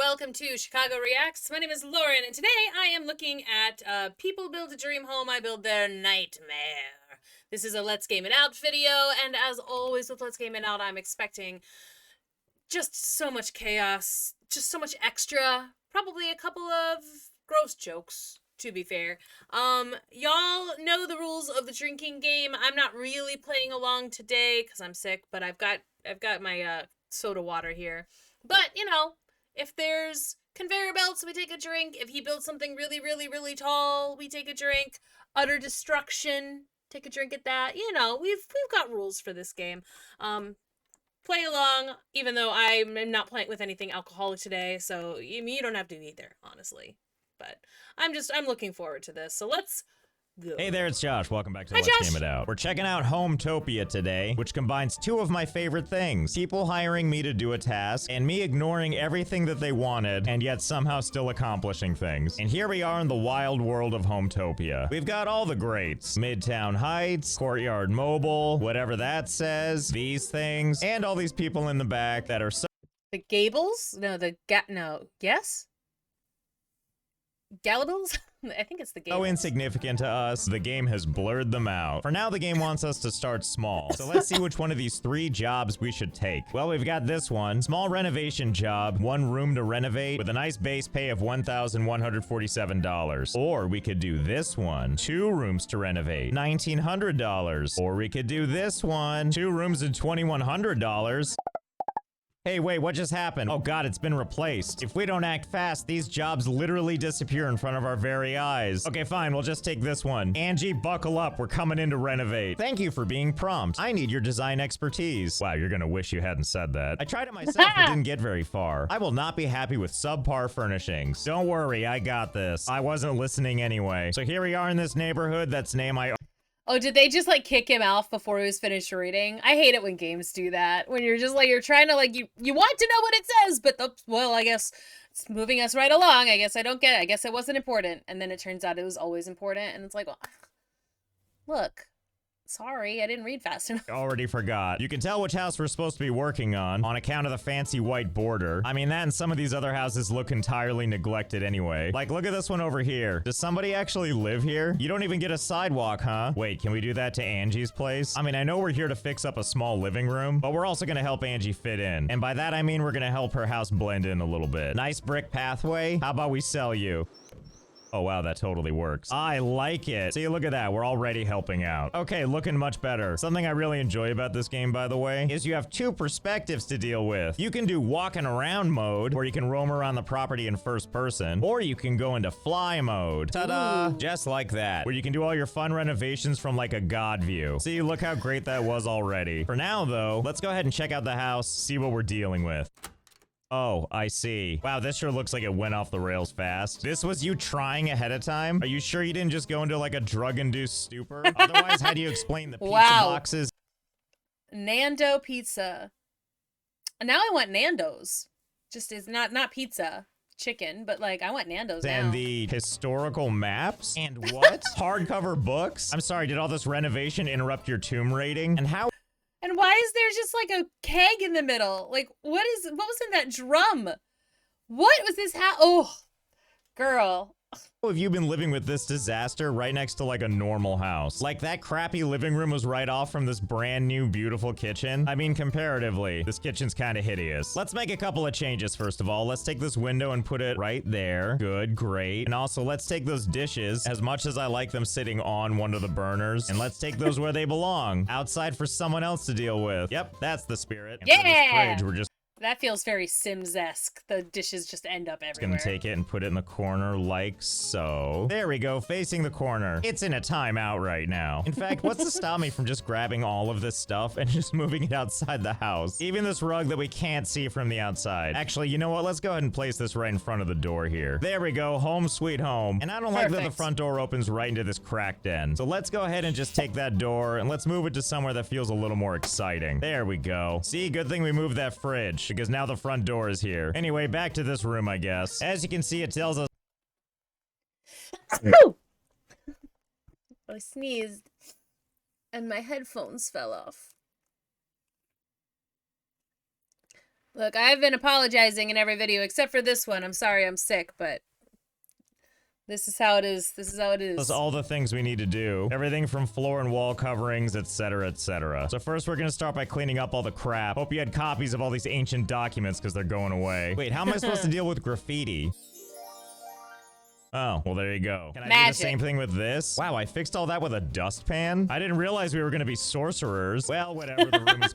welcome to Chicago Reacts. My name is Lauren, and today I am looking at People Build a Dream Home, I Build Their Nightmare. This is a Let's Game It Out video, and as always with Let's Game It Out, I'm expecting just so much chaos, just so much extra, probably a couple of gross jokes, to be fair. Y'all know the rules of the drinking game. I'm not really playing along today because I'm sick, but I've got my soda water here. But, you know, if there's conveyor belts, we take a drink. If he builds something really, really, really tall, we take a drink. Utter destruction, take a drink at that. You know, we've got rules for this game. Play along, even though I'm not playing with anything alcoholic today, so you don't have to either, honestly. But I'm looking forward to this. So let's go. Hey there, it's Josh. Welcome back to Hi, Let's Josh. Game It Out. We're checking out Hometopia today, which combines two of my favorite things. People hiring me to do a task, and me ignoring everything that they wanted, and yet somehow still accomplishing things. And here we are in the wild world of Hometopia. We've got all the greats. Midtown Heights, Courtyard Mobile, whatever that says, these things, and all these people in the back that are so The Gables? No, yes? Gallables? I think it's the Gables. insignificant to us, the game has blurred them out. For now, the game wants us to start small. So let's see which one of these three jobs we should take. Well, we've got this one. Small renovation job, 1 room to renovate with a nice base pay of $1,147. Or we could do this one. 2 rooms to renovate, $1,900. Or we could do this one. 2 rooms and $2,100. Hey, wait, what just happened? Oh god, it's been replaced. If we don't act fast, these jobs literally disappear in front of our very eyes. Okay, fine, we'll just take this one. Angie, buckle up, we're coming in to renovate. Thank you for being prompt. I need your design expertise. Wow, you're gonna wish you hadn't said that. I tried it myself, but didn't get very far. I will not be happy with subpar furnishings. Don't worry, I got this. I wasn't listening anyway. So here we are in this neighborhood that's name I... Oh, did they just, like, kick him off before he was finished reading? I hate it when games do that. When you're just, like, you're trying to, like, you want to know what it says, but, well, I guess it's moving us right along. I guess I don't get it. I guess it wasn't important. And then it turns out it was always important. And it's like, well, look, sorry, I didn't read fast enough. Already forgot. You can tell which house we're supposed to be working on account of the fancy white border. I mean, that and some of these other houses look entirely neglected anyway. Like, look at this one over here. Does somebody actually live here? You don't even get a sidewalk, huh? Wait, can we do that to Angie's place? I mean, I know we're here to fix up a small living room, but we're also gonna help Angie fit in. And by that, I mean we're gonna help her house blend in a little bit. Nice brick pathway? How about we sell you? Oh wow, that totally works. I like it. See, look at that. We're already helping out. Okay, looking much better. Something I really enjoy about this game, by the way, is you have 2 perspectives to deal with. You can do walking around mode, where you can roam around the property in first person, or you can go into fly mode. Ta-da! Just like that, where you can do all your fun renovations from like a god view. See, look how great that was already. For now, though, let's go ahead and check out the house, see what we're dealing with. Oh, I see. Wow, this sure looks like it went off the rails fast. This was you trying ahead of time? Are you sure you didn't just go into like a drug-induced stupor? Otherwise, how do you explain the pizza boxes? Nando pizza. Now I want Nando's. Just is not pizza. Chicken, but like I want Nando's now. And the historical maps? And what? Hardcover books? I'm sorry, did all this renovation interrupt your tomb rating? And how? And why is there just like a keg in the middle? Like, what was in that drum? What was this oh, girl. Have you been living with this disaster right next to like a normal house? Like that crappy living room was right off from this brand new beautiful kitchen. I mean, comparatively, this kitchen's kind of hideous. Let's make a couple of changes first of all. Let's take this window and put it right there. Good, great. And also let's take those dishes, as much as I like them sitting on one of the burners, and let's take those where they belong, outside for someone else to deal with. Yep, that's the spirit. And for this fridge, we're just that feels very Sims-esque. The dishes just end up everywhere. Gonna take it and put it in the corner like so. There we go, facing the corner. It's in a timeout right now. In fact, what's to stop me from just grabbing all of this stuff and just moving it outside the house? Even this rug that we can't see from the outside. Actually, you know what? Let's go ahead and place this right in front of the door here. There we go, home sweet home. And I don't like that the front door opens right into this cracked end. So let's go ahead and just take that door and let's move it to somewhere that feels a little more exciting. There we go. See, good thing we moved that fridge, because now the front door is here. Anyway, back to this room, I guess. As you can see, it tells us... I sneezed and my headphones fell off. Look, I've been apologizing in every video except for this one. I'm sorry I'm sick, but this is how it is. This is how it is. That's all the things we need to do. Everything from floor and wall coverings, etc., etc. So first we're gonna start by cleaning up all the crap. Hope you had copies of all these ancient documents because they're going away. Wait, how am I supposed to deal with graffiti? Oh, well, there you go. Can I do the same thing with this? Wow, I fixed all that with a dustpan? I didn't realize we were gonna be sorcerers. Well, whatever, the room is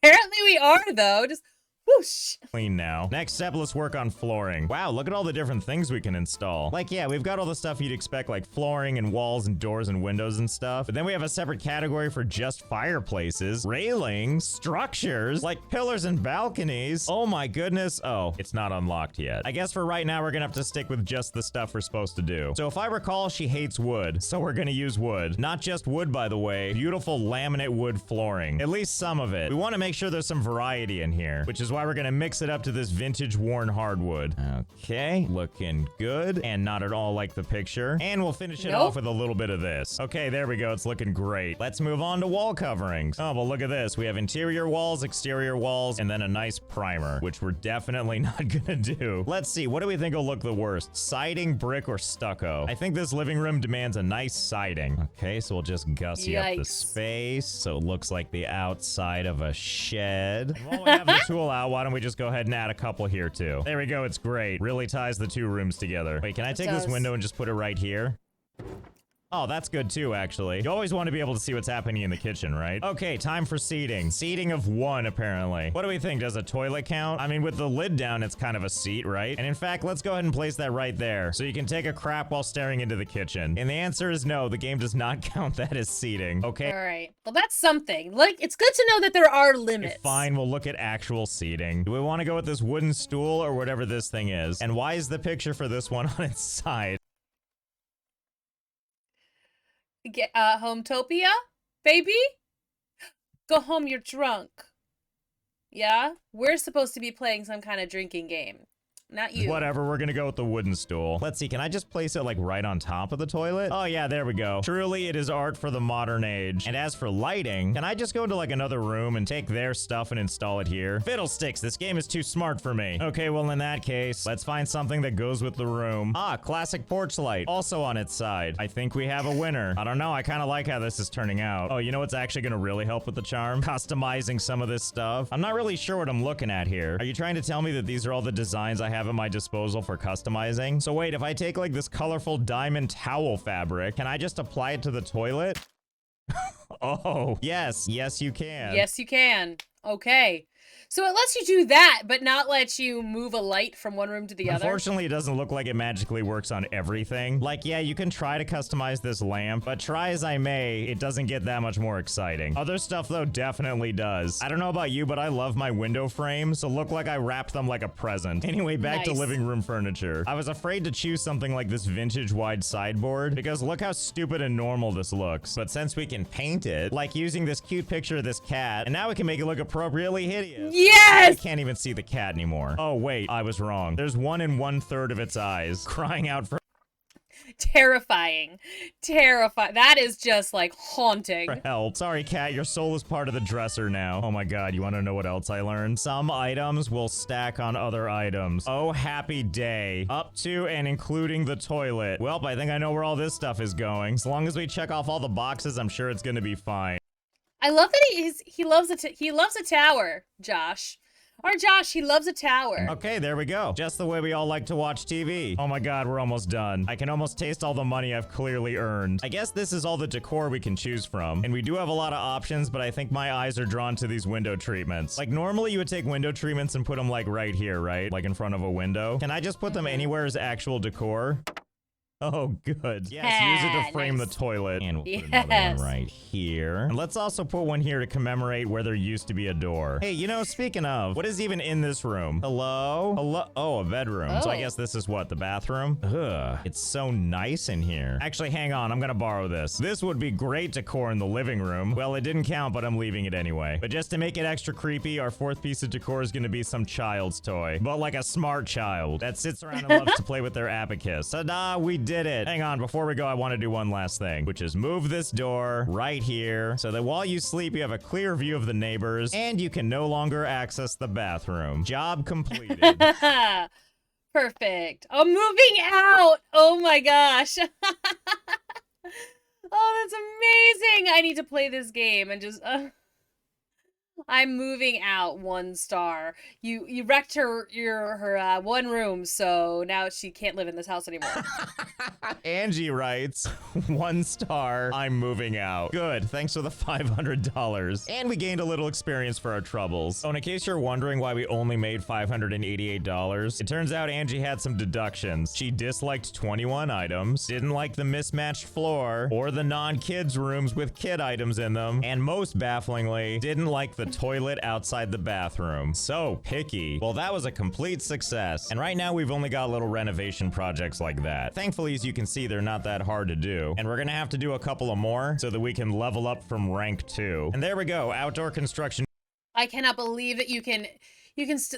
Apparently we are, though. Just whoosh. Clean now. Next step, let's work on flooring. Wow, look at all the different things we can install. Like, yeah, we've got all the stuff you'd expect, like flooring and walls and doors and windows and stuff. But then we have a separate category for just fireplaces, railings, structures, like pillars and balconies. Oh my goodness. Oh, it's not unlocked yet. I guess for right now, we're gonna have to stick with just the stuff we're supposed to do. So if I recall, she hates wood, so we're gonna use wood. Not just wood, by the way. Beautiful laminate wood flooring. At least some of it. We want to make sure there's some variety in here, which is why we're gonna mix it up to this vintage worn hardwood. Okay, looking good and not at all like the picture. And we'll finish it off with a little bit of this. Okay, there we go. It's looking great. Let's move on to wall coverings. Oh, well, look at this. We have interior walls, exterior walls, and then a nice primer, which we're definitely not gonna do. Let's see. What do we think will look the worst? Siding, brick, or stucco? I think this living room demands a nice siding. Okay, so we'll just gussy up the space so it looks like the outside of a shed. And while we have the tool out, why don't we just go ahead and add a couple here too? There we go. It's great. Really ties the two rooms together. Wait, can I take this window and just put it right here? Oh, that's good too, actually. You always want to be able to see what's happening in the kitchen, right? Okay, time for seating. Seating of 1, apparently. What do we think? Does a toilet count? I mean, with the lid down, it's kind of a seat, right? And in fact, let's go ahead and place that right there so you can take a crap while staring into the kitchen. And the answer is no, the game does not count that as seating, okay? All right. Well, that's something. Like, it's good to know that there are limits. Fine, we'll look at actual seating. Do we want to go with this wooden stool or whatever this thing is? And why is the picture for this one on its side? Get Hometopia, baby? Go home, you're drunk. Yeah? We're supposed to be playing some kind of drinking game. Not you. Whatever, we're gonna go with the wooden stool. Let's see, can I just place it like right on top of the toilet? Oh yeah, there we go. Truly, it is art for the modern age. And as for lighting, can I just go into like another room and take their stuff and install it here? Fiddlesticks, this game is too smart for me. Okay, well in that case, let's find something that goes with the room. Ah, classic porch light, also on its side. I think we have a winner. I don't know, I kind of like how this is turning out. Oh, you know what's actually gonna really help with the charm? Customizing some of this stuff. I'm not really sure what I'm looking at here. Are you trying to tell me that these are all the designs I have at my disposal for customizing? So wait, if I take like this colorful diamond towel fabric, can I just apply it to the toilet? Oh, yes, you can. Yes, you can. Okay. So it lets you do that, but not let you move a light from one room to the other? Unfortunately, it doesn't look like it magically works on everything. Like, yeah, you can try to customize this lamp, but try as I may, it doesn't get that much more exciting. Other stuff, though, definitely does. I don't know about you, but I love my window frames, so look like I wrapped them like a present. Anyway, back to living room furniture. I was afraid to choose something like this vintage wide sideboard, because look how stupid and normal this looks. But since we can paint it, like using this cute picture of this cat, and now we can make it look appropriately hideous. Yes! I can't even see the cat anymore. Oh, wait, I was wrong. There's 1 1/3 of its eyes crying out for terrifying. Terrifying. That is just like haunting. For help. Sorry, cat, your soul is part of the dresser now. Oh my god, you want to know what else I learned? Some items will stack on other items. Oh, happy day. Up to and including the toilet. Well, I think I know where all this stuff is going. As long as we check off all the boxes, I'm sure it's gonna be fine. I love that he loves a tower, Josh. Or Josh, he loves a tower. Okay, there we go. Just the way we all like to watch TV. Oh my god, we're almost done. I can almost taste all the money I've clearly earned. I guess this is all the decor we can choose from. And we do have a lot of options, but I think my eyes are drawn to these window treatments. Like normally you would take window treatments and put them like right here, right? Like in front of a window. Can I just put them anywhere as actual decor? Oh, good. Yes, use it to frame the toilet. And we'll put another one right here. And let's also put one here to commemorate where there used to be a door. Hey, you know, speaking of, what is even in this room? Hello? Hello? Oh, a bedroom. So I guess this is what, the bathroom? Ugh, it's so nice in here. Actually, hang on, I'm gonna borrow this. This would be great decor in the living room. Well, it didn't count, but I'm leaving it anyway. But just to make it extra creepy, our 4th piece of decor is gonna be some child's toy. But like a smart child that sits around and loves to play with their abacus. Ta-da, we did did it. Hang on, before we go, I want to do one last thing, which is move this door right here so that while you sleep, you have a clear view of the neighbors and you can no longer access the bathroom. Job completed. Perfect. I'm moving out. Oh my gosh. Oh, that's amazing. I need to play this game and just... I'm moving out 1 star. You wrecked her one room, so now she can't live in this house anymore. Angie writes, 1 star, I'm moving out. Good, thanks for the $500. And we gained a little experience for our troubles. So in case you're wondering why we only made $588, it turns out Angie had some deductions. She disliked 21 items, didn't like the mismatched floor, or the non-kids rooms with kid items in them, and most bafflingly, didn't like the toilet outside the bathroom. So picky. Well, that was a complete success. And right now we've only got little renovation projects like that. Thankfully, as you can see, they're not that hard to do. And we're gonna have to do a couple of more so that we can level up from rank 2. And there we go, outdoor construction. I cannot believe that you can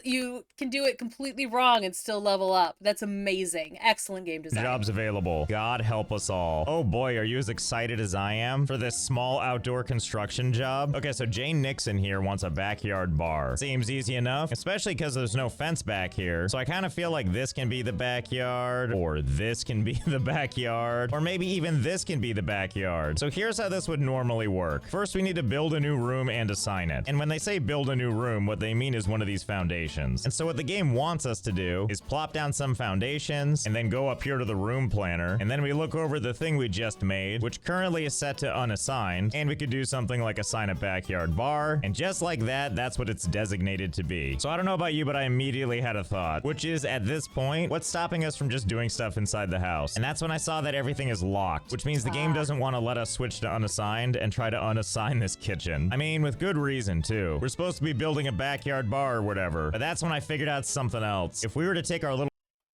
do it completely wrong and still level up. That's amazing. Excellent game design. Jobs available. God help us all. Oh boy, are you as excited as I am for this small outdoor construction job? Okay, so Jane Nixon here wants a backyard bar. Seems easy enough, especially because there's no fence back here. So I kind of feel like this can be the backyard, or this can be the backyard, or maybe even this can be the backyard. So here's how this would normally work. First, we need to build a new room and assign it. And when they say build a new room, what they mean is one of these foundations. And so what the game wants us to do is plop down some foundations and then go up here to the room planner, and then we look over the thing we just made, which currently is set to unassigned, and we could do something like assign a backyard bar, and just like that, that's what it's designated to be. So I don't know about you, but I immediately had a thought, which is, at this point, what's stopping us from just doing stuff inside the house? And that's when I saw that everything is locked, which means the game doesn't want to let us switch to unassigned and try to unassign this kitchen. I mean, with good reason too. We're supposed to be building a backyard bar or whatever, but that's when I figured out something else. If we were to take our little...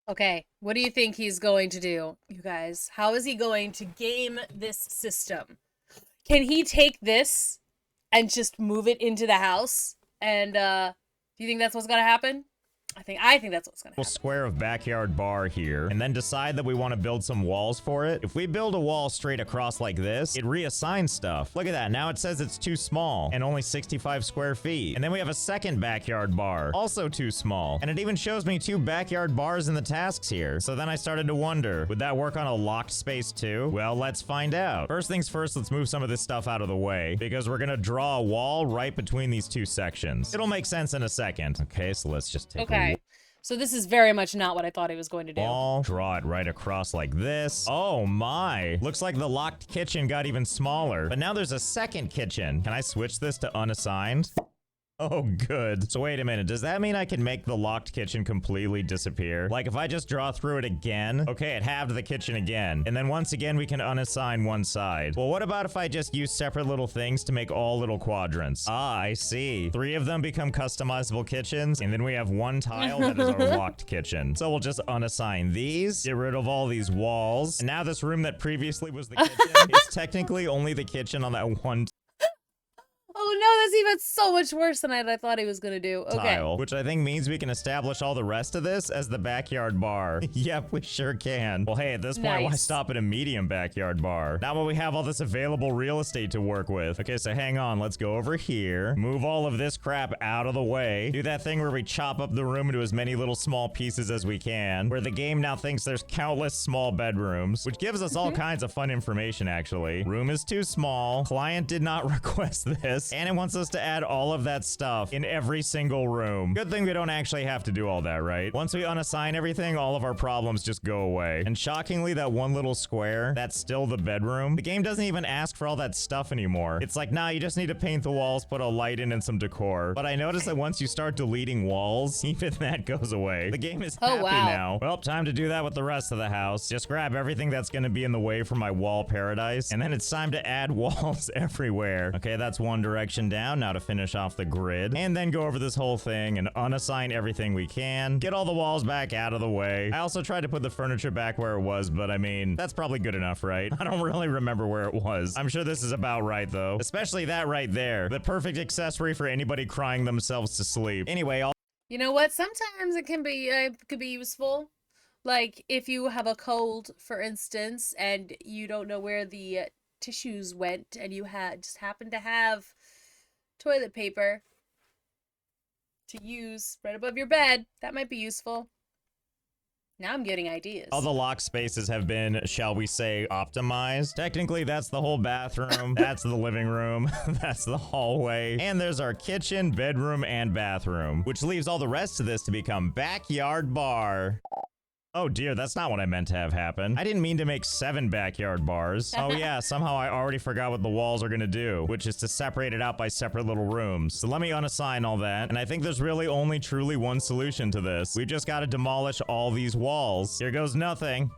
Okay, what do you think he's going to do, you guys? How is he going to game this system? Can he take this and just move it into the house? And do you think that's what's gonna happen? I think that's what's gonna happen. Square of backyard bar here, and then decide that we want to build some walls for it. If we build a wall straight across like this, it reassigns stuff. Look at that, now it says it's too small and only 65 square feet. And then we have a second backyard bar, also too small. And it even shows me 2 backyard bars in the tasks here. So then I started to wonder, would that work on a locked space too? Well, let's find out. First things first, let's move some of this stuff out of the way, because we're gonna draw a wall right between these 2 sections. It'll make sense in a second. Okay, so let's just take a So this is very much not what I thought he was going to do. wall, draw it right across like this. Oh my. Looks like the locked kitchen got even smaller. But now there's a second kitchen. Can I switch this to unassigned? Oh, good. So wait a minute, does that mean I can make the locked kitchen completely disappear? Like if I just draw through it again? Okay, it halved the kitchen again. And then once again, we can unassign one side. Well, what about if I just use separate little things to make all little quadrants? Ah, I see. 3 of them become customizable kitchens, and then we have 1 tile that is our locked kitchen. So we'll just unassign these, get rid of all these walls, and now this room that previously was the kitchen is technically only the kitchen on that 1 Oh no, that's even so much worse than I thought he was gonna do. Okay. tile, which I think means we can establish all the rest of this as the backyard bar. Yep, we sure can. Well, hey, at this point, why stop at a medium backyard bar? Now that we have all this available real estate to work with. Okay, so hang on, let's go over here, move all of this crap out of the way, do that thing where we chop up the room into as many little small pieces as we can, where the game now thinks there's countless small bedrooms, which gives us all kinds of fun information, actually. Room is too small, client did not request this, and it wants us to add all of that stuff in every single room. Good thing we don't actually have to do all that, right? Once we unassign everything, all of our problems just go away. And shockingly, that one little square, that's still the bedroom. The game doesn't even ask for all that stuff anymore. It's like, nah, you just need to paint the walls, put a light in, and some decor. But I noticed that once you start deleting walls, even that goes away. The game is happy now. Well, time to do that with the rest of the house. Just grab everything that's gonna be in the way for my wall paradise, and then it's time to add walls everywhere. Okay, that's one direction down. Now to finish off the grid, and then go over this whole thing and unassign everything we can. Get all the walls back out of the way. I also tried to put the furniture back where it was, but I mean, that's probably good enough, right? I don't really remember where it was. I'm sure this is about right, though. Especially that right there. The perfect accessory for anybody crying themselves to sleep. Anyway, You know what? Sometimes it can be could be useful. Like, if you have a cold, for instance, and you don't know where the tissues went, and you just happen to have toilet paper to use right above your bed, that might be useful. Now I'm getting ideas. All the lock spaces have been, shall we say, optimized. Technically, that's the whole bathroom. That's the living room. That's the hallway. And there's our kitchen, bedroom, and bathroom, which leaves all the rest of this to become backyard bar. Oh dear, that's not what I meant to have happen. I didn't mean to make 7 backyard bars. Oh yeah, somehow I already forgot what the walls are gonna do, which is to separate it out by separate little rooms. So let me unassign all that, and I think there's really only truly one solution to this. We just gotta demolish all these walls. Here goes nothing.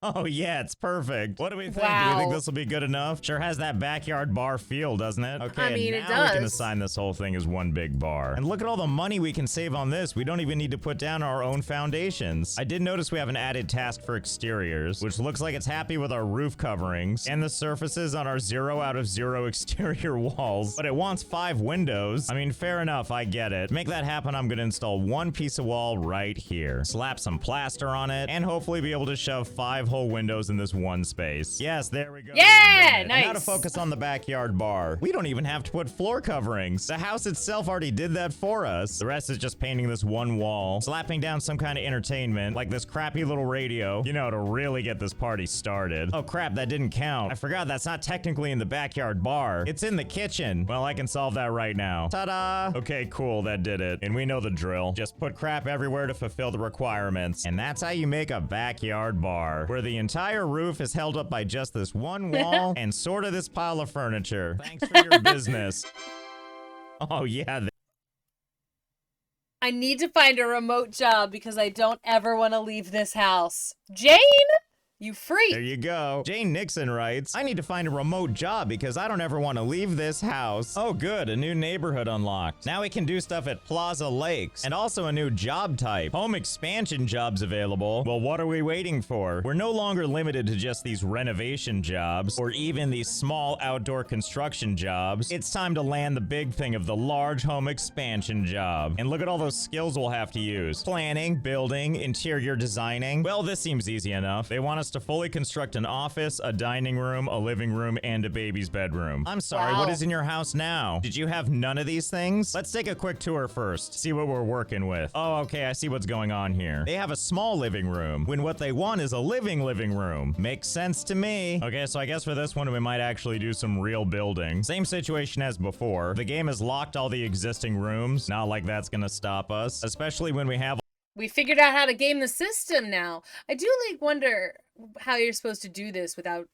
Oh yeah, it's perfect. What do we think? Wow. Do we think this will be good enough? Sure has that backyard bar feel, doesn't it? Okay, I mean, now it does. we can assign this whole thing as one big bar. And look at all the money we can save on this. We don't even need to put down our own foundations. I did notice we have an added task for exteriors, which looks like it's happy with our roof coverings and the surfaces on our 0 out of 0 exterior walls, but it wants 5 windows. I mean, fair enough, I get it. To make that happen, I'm gonna install 1 piece of wall right here, slap some plaster on it, and hopefully be able to shove 5 whole windows in this one space. Yes, there we go. Yeah, And nice. now to focus on the backyard bar. We don't even have to put floor coverings. The house itself already did that for us. The rest is just painting this one wall, slapping down some kind of entertainment, like this crappy little radio, you know, to really get this party started. Oh crap, that didn't count. I forgot that's not technically in the backyard bar. It's in the kitchen. Well, I can solve that right now. Ta-da! Okay, cool, that did it. And we know the drill. Just put crap everywhere to fulfill the requirements. And that's how you make a backyard bar, where the entire roof is held up by just this one wall and sort of this pile of furniture. Thanks for your business. Oh yeah. I need to find a remote job because I don't ever want to leave this house. Jane? You freak. There you go. Jane Nixon writes, I need to find a remote job because I don't ever want to leave this house. Oh good, a new neighborhood unlocked. Now we can do stuff at Plaza Lakes. And also a new job type. Home expansion jobs available. Well, what are we waiting for? We're no longer limited to just these renovation jobs or even these small outdoor construction jobs. It's time to land the big thing of the large home expansion job. And look at all those skills we'll have to use. Planning, building, interior designing. Well, this seems easy enough. They want us to fully construct an office, a dining room, a living room, and a baby's bedroom. I'm sorry, Wow. What is in your house now? Did you have none of these things? Let's take a quick tour first, see what we're working with. Oh, okay, I see what's going on here. They have a small living room, when what they want is a living room. Makes sense to me. Okay, so I guess for this one, we might actually do some real building. Same situation as before. The game has locked all the existing rooms. Not like that's gonna stop us, especially when we have We figured out how to game the system now. I do like wonder how you're supposed to do this without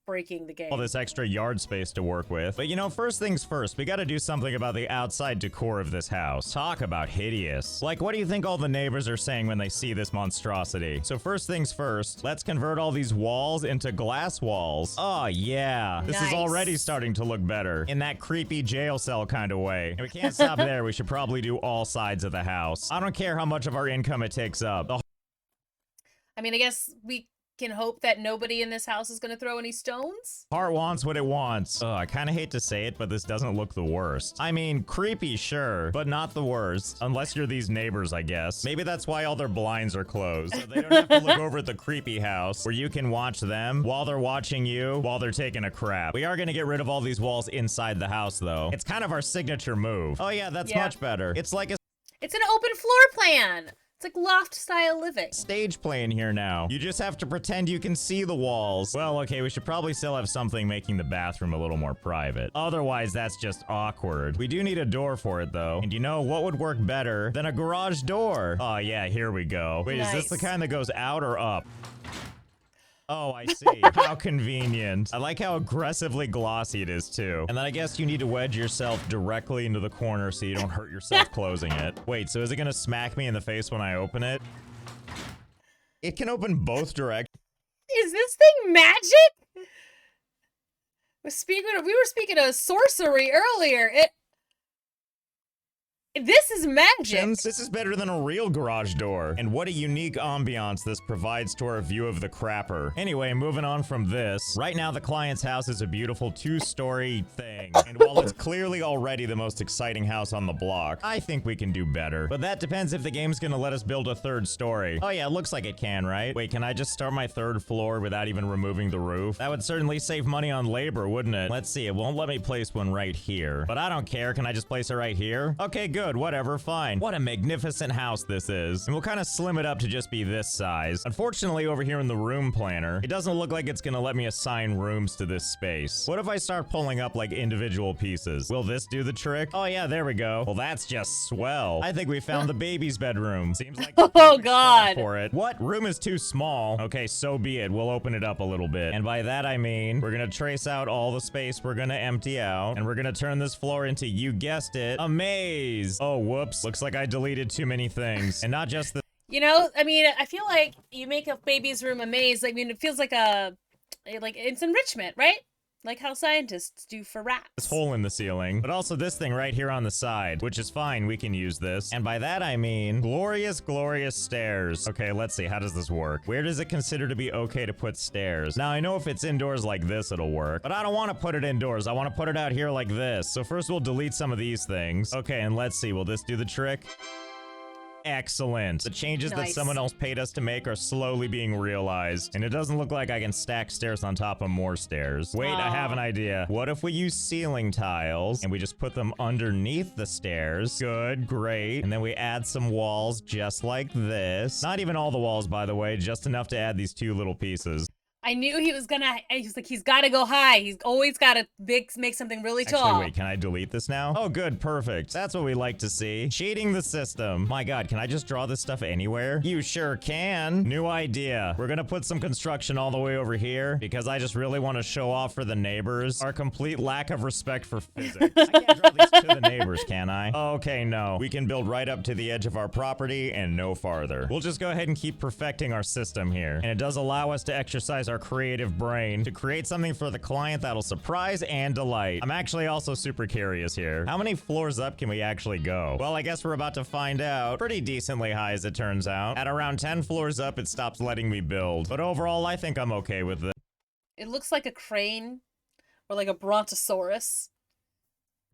breaking the game. all this extra yard space to work with. But you know, first things first, we gotta do something about the outside decor of this house. Talk about hideous. Like, what do you think all the neighbors are saying when they see this monstrosity? So first things first, let's convert all these walls into glass walls. Oh yeah, this is Nice. already starting to look better in that creepy jail cell kind of way. And we can't stop there, we should probably do all sides of the house. I don't care how much of our income it takes up. The I mean, I guess we can hope that nobody in this house is going to throw any stones. heart wants what it wants. Ugh, I kind of hate to say it, but this doesn't look the worst. I mean, creepy, sure, but not the worst. Unless you're these neighbors, I guess. Maybe that's why all their blinds are closed. So they don't have to look over at the creepy house where you can watch them while they're watching you while they're taking a crap. We are going to get rid of all these walls inside the house, though. It's kind of our signature move. Oh yeah, that's Yeah. much better. It's like a It's an open floor plan. It's like loft-style living. stage playing here now. You just have to pretend you can see the walls. Well, okay, we should probably still have something making the bathroom a little more private. Otherwise, that's just awkward. We do need a door for it, though. And you know what would work better than a garage door? Oh, yeah, here we go. Wait, is this the Nice. kind that goes out or up? Oh, I see. How convenient. I like how aggressively glossy it is, too. And then I guess you need to wedge yourself directly into the corner so you don't hurt yourself closing it. Wait, so is it gonna smack me in the face when I open it? It can open both directions. Is this thing magic? We were speaking of sorcery earlier. This is magic. This is better than a real garage door. And what a unique ambiance this provides to our view of the crapper. Anyway, moving on from this. Right now, the client's house is a beautiful 2-story thing. And while it's clearly already the most exciting house on the block, I think we can do better. But that depends if the game's gonna let us build a 3rd story. Oh yeah, it looks like it can, right? Wait, can I just start my 3rd floor without even removing the roof? That would certainly save money on labor, wouldn't it? Let's see, it won't let me place one right here. But I don't care, can I just place it right here? Okay, good. Whatever, fine. What a magnificent house this is. And we'll kind of slim it up to just be this size. Unfortunately, over here in the room planner, it doesn't look like it's gonna let me assign rooms to this space. What if I start pulling up like individual pieces? Will this do the trick? Oh yeah, there we go. Well, that's just swell. I think we found the baby's bedroom. Seems like the Oh perfect spot God. for it. What? Room is too small. Okay, so be it. We'll open it up a little bit. And by that I mean, we're gonna trace out all the space we're gonna empty out, and we're gonna turn this floor into, you guessed it, a maze. Oh, whoops. Looks like I deleted too many things. And not just the You know, I mean, I feel like you make a baby's room a maze. I mean, it feels like like it's enrichment, right? Like how scientists do for rats. this hole in the ceiling, but also this thing right here on the side, which is fine. We can use this. And by that I mean glorious, glorious stairs. Okay, let's see. How does this work? Where does it consider to be okay to put stairs? Now, I know if it's indoors like this, it'll work, but I don't want to put it indoors. I want to put it out here like this. So first we'll delete some of these things. Okay, and let's see. Will this do the trick? Excellent. The changes that Nice. someone else paid us to make are slowly being realized. And it doesn't look like I can stack stairs on top of more stairs. Wait, I have an idea. What if we use ceiling tiles and we just put them underneath the stairs? Good, great. And then we add some walls just like this. Not even all the walls, by the way, just enough to add these 2 little pieces. I knew he was gonna. He's like, he's got to go high. He's always got to make something really tall. Actually, wait, can I delete this now? Oh, good, perfect. That's what we like to see. Cheating the system. My God, can I just draw this stuff anywhere? You sure can. New idea. We're gonna put some construction all the way over here because I just really want to show off for the neighbors our complete lack of respect for physics. I can't draw these to the neighbors, can I? Okay, no. We can build right up to the edge of our property and no farther. We'll just go ahead and keep perfecting our system here. And it does allow us to exercise our creative brain to create something for the client that'll surprise and delight. I'm actually also super curious here. How many floors up can we actually go? Well, I guess we're about to find out. Pretty decently high as it turns out. At around 10 floors up, it stops letting me build. But overall, I think I'm okay with it. It looks like a crane or like a brontosaurus.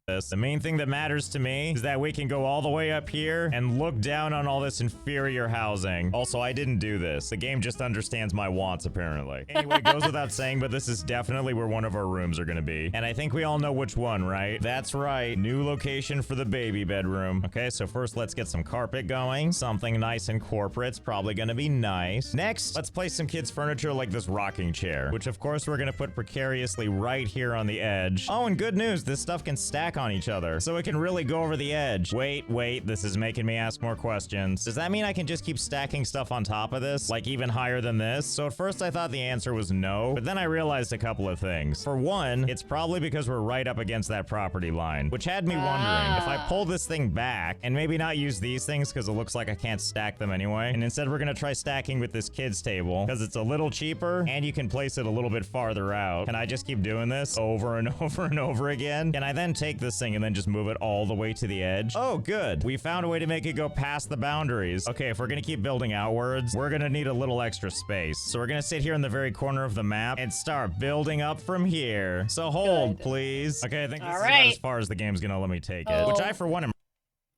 The main thing that matters to me is that we can go all the way up here and look down on all this inferior housing. Also, I didn't do this. The game just understands my wants, apparently. Anyway, it goes without saying, but this is definitely where one of our rooms are gonna be. And I think we all know which one, right? That's right. New location for the baby bedroom. Okay, so first let's get some carpet going. Something nice and corporate's probably gonna be nice. Next, let's place some kids' furniture like this rocking chair, which of course we're gonna put precariously right here on the edge. Oh, and good news, this stuff can stack on each other, so it can really go over the edge. Wait, this is making me ask more questions. Does that mean I can just keep stacking stuff on top of this? Like even higher than this? So at first I thought the answer was no, but then I realized a couple of things. For one, it's probably because we're right up against that property line, which had me wondering if I pull this thing back and maybe not use these things because it looks like I can't stack them anyway, and instead we're gonna try stacking with this kids table because it's a little cheaper and you can place it a little bit farther out. Can I just keep doing this over and over and over again? Can I then take this thing and then just move it all the way to the edge? Oh, good. We found a way to make it go past the boundaries. Okay, if we're gonna keep building outwards, we're gonna need a little extra space. So we're gonna sit here in the very corner of the map and start building up from here. So hold, please. Okay, I think this is about as far as the game's gonna let me take it, which I, for one, am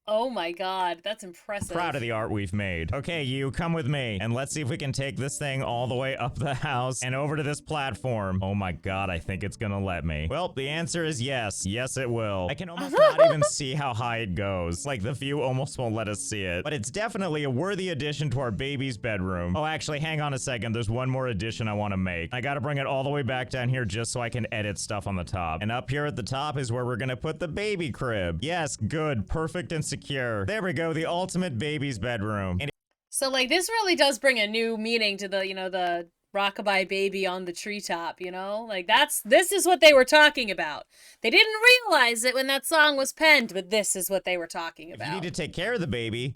Oh my God, that's impressive. proud of the art we've made. Okay, you come with me and let's see if we can take this thing all the way up the house and over to this platform. Oh my God, I think it's gonna let me. Well, the answer is yes. Yes, it will. I can almost not even see how high it goes. Like the view almost won't let us see it, but it's definitely a worthy addition to our baby's bedroom. Oh, actually, hang on a second. There's one more addition I want to make. I gotta bring it all the way back down here just so I can edit stuff on the top. And up here at the top is where we're gonna put the baby crib. Yes, good, perfect, and secure. There we go, the ultimate baby's bedroom. And So like this really does bring a new meaning to the, the rockabye baby on the treetop, Like this is what they were talking about. They didn't realize it when that song was penned, but this is what they were talking if about. you need to take care of the baby,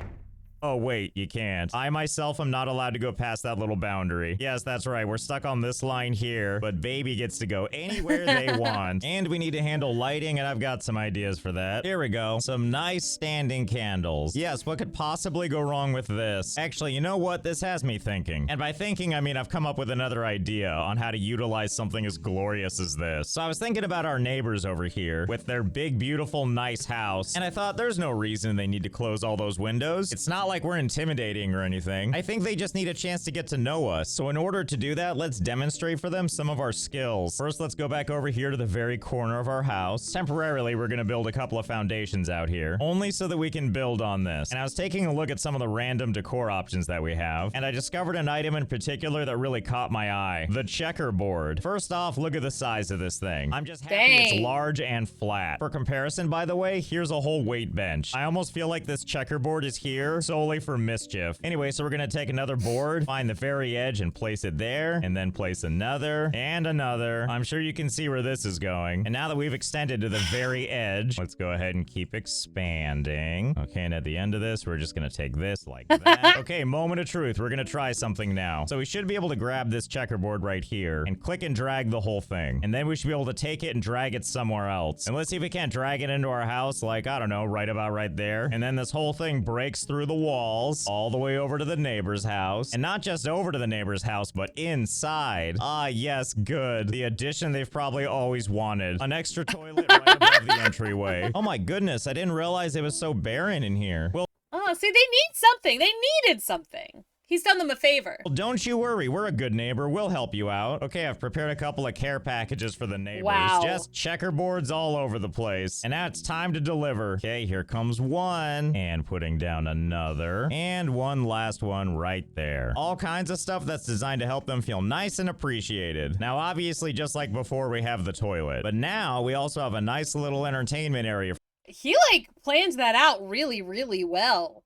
Oh, wait, you can't. I myself am not allowed to go past that little boundary. Yes, that's right. We're stuck on this line here, but baby gets to go anywhere they want. And we need to handle lighting, and I've got some ideas for that. Here we go. Some nice standing candles. Yes, what could possibly go wrong with this? Actually, you know what? This has me thinking. And by thinking, I mean I've come up with another idea on how to utilize something as glorious as this. So I was thinking about our neighbors over here with their big, beautiful, nice house. And I thought there's no reason they need to close all those windows. It's not like we're intimidating or anything. I think they just need a chance to get to know us. So in order to do that, let's demonstrate for them some of our skills. First, let's go back over here to the very corner of our house. Temporarily, we're gonna build a couple of foundations out here, only so that we can build on this. And I was taking a look at some of the random decor options that we have, and I discovered an item in particular that really caught my eye. The checkerboard. First off, look at the size of this thing. I'm just happy it's large and flat. For comparison, by the way, here's a whole weight bench. I almost feel like this checkerboard is here solely for mischief. Anyway, so we're gonna take another board, find the very edge and place it there, and then place another and another. I'm sure you can see where this is going. And now that we've extended to the very edge, let's go ahead and keep expanding. Okay, and at the end of this, we're just gonna take this like that. Okay, moment of truth. We're gonna try something now. So we should be able to grab this checkerboard right here and click and drag the whole thing. And then we should be able to take it and drag it somewhere else. And let's see if we can't drag it into our house, like, I don't know, right about right there. And then this whole thing breaks through the walls all the way over to the neighbor's house. And not just over to the neighbor's house, but inside. Ah, yes, good. The addition they've probably always wanted. An extra toilet right above the entryway. Oh my goodness, I didn't realize it was so barren in here. Well, Oh, see, they need something. They needed something. He's done them a favor. Well, don't you worry. We're a good neighbor. We'll help you out. Okay, I've prepared a couple of care packages for the neighbors. Wow. Just checkerboards all over the place. And now it's time to deliver. Okay, here comes one. And putting down another. And one last one right there. All kinds of stuff that's designed to help them feel nice and appreciated. Now, obviously, just like before, we have the toilet. But now we also have a nice little entertainment area. He, like, plans that out really, really well.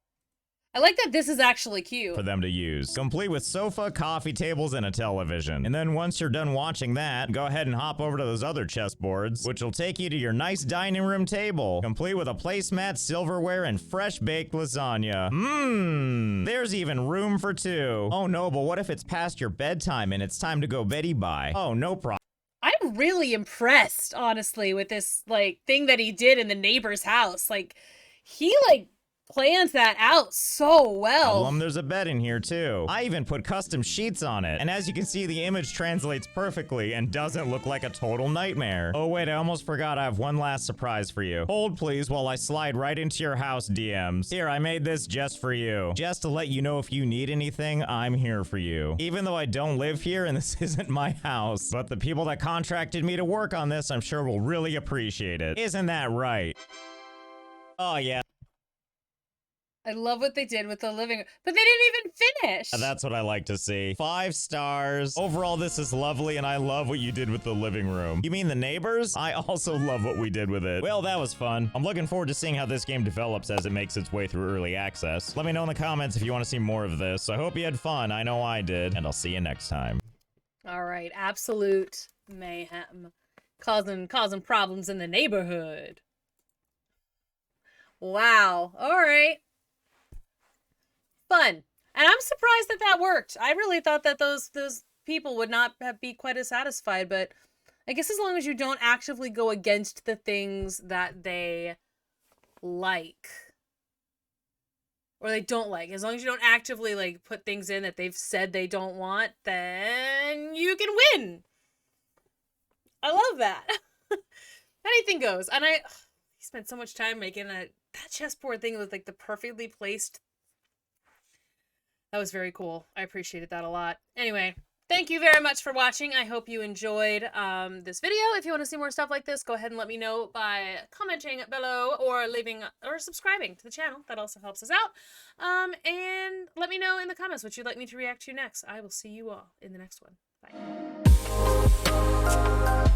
I like that this is actually cute. For them to use. Complete with sofa, coffee tables, and a television. And then once you're done watching that, go ahead and hop over to those other chessboards, which will take you to your nice dining room table. Complete with a placemat, silverware, and fresh baked lasagna. Mmm. There's even room for two. Oh no, but what if it's past your bedtime and it's time to go Betty bye? Oh, no problem. I'm really impressed, honestly, with this, like, thing that he did in the neighbor's house. Like, he, like, plans that out so well. There's a bed in here too. I even put custom sheets on it. And as you can see, the image translates perfectly and doesn't look like a total nightmare. Oh wait, I almost forgot I have one last surprise for you. Hold please while I slide right into your house DMs. Here, I made this just for you. Just to let you know if you need anything, I'm here for you. Even though I don't live here and this isn't my house. But the people that contracted me to work on this, I'm sure will really appreciate it. Isn't that right? Oh yeah. I love what they did with the living room, but they didn't even finish. That's what I like to see. 5 stars. Overall, this is lovely, and I love what you did with the living room. You mean the neighbors? I also love what we did with it. Well, that was fun. I'm looking forward to seeing how this game develops as it makes its way through early access. Let me know in the comments if you want to see more of this. I hope you had fun. I know I did, and I'll see you next time. All right, absolute mayhem. Causing problems in the neighborhood. Wow. All right. Fun. And I'm surprised that that worked. I really thought that those people would not be quite as satisfied, but I guess as long as you don't actively go against the things that they like or they don't like, as long as you don't actively like put things in that they've said they don't want, then you can win. I love that. Anything goes. And he spent so much time making that chessboard thing with like the perfectly placed. That was very cool. I appreciated that a lot. Anyway, thank you very much for watching. I hope you enjoyed this video. If you want to see more stuff like this, go ahead and let me know by commenting below or subscribing to the channel. That also helps us out. And let me know in the comments what you'd like me to react to next. I will see you all in the next one. Bye.